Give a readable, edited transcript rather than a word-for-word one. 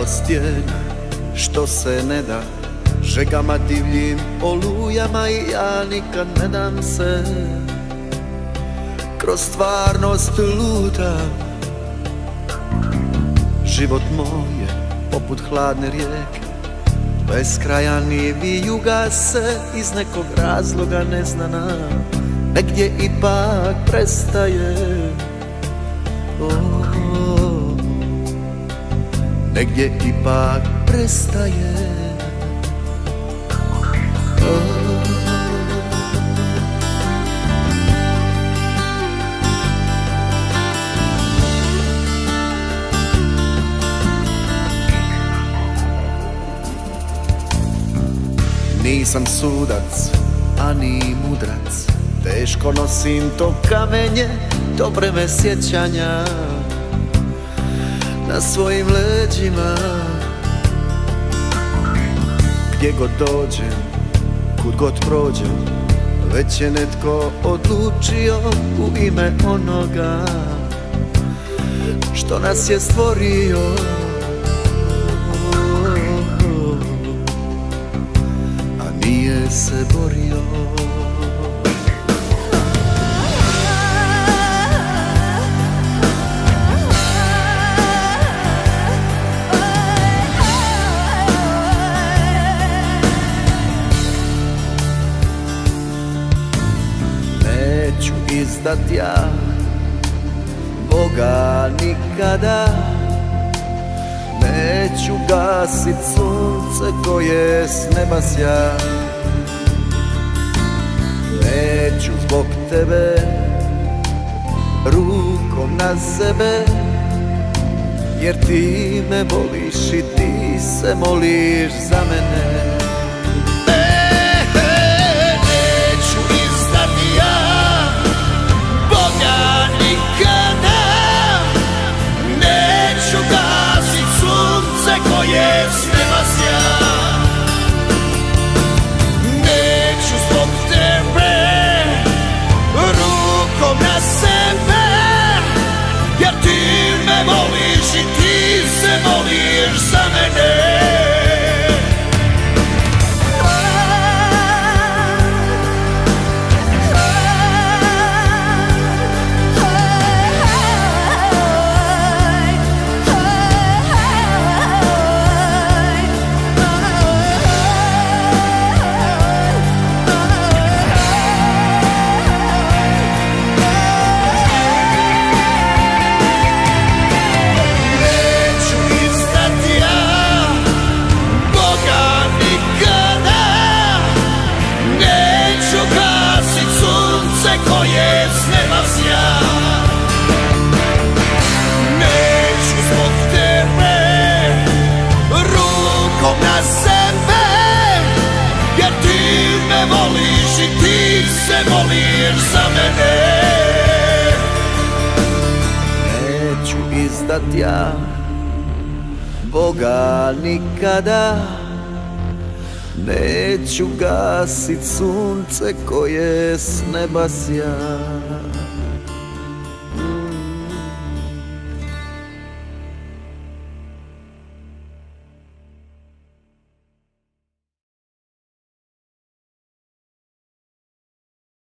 od stijena što se ne da, žegama divljim olujama i ja nikad ne dam se. Kroz stvarnost lutam, život moj je poput hladne rijeke, bez kraja ni vijuga se iz nekog razloga neznana, negdje ipak prestaje. Negdje ipak prestaje. Nisam sudac, ani mudrac, teško nosim to kamenje, to breme sjećanja na svojim leđima. Gdje god dođem, kud god prođem, već je netko odlučio u ime onoga što nas je stvorio. A nije se borio. Neću izdat ja Boga nikada, neću gasit sunce koje s neba sja. Neću zbog tebe rukom na sebe, jer ti me voliš i ti se moliš za mene. Neću izdati ja Boga nikada, neću gasit sunce koje s neba sja. Neću zbog tebe rukom na sebe, jer ti me voliš i ti se moliš za mene. Koje s neba sja. Neću zbog tebe rukom na sebe, jer ti me voliš i ti se moliš za mene. Neću izdat ja Boga nikada, neću gasit sunce koje s neba sja.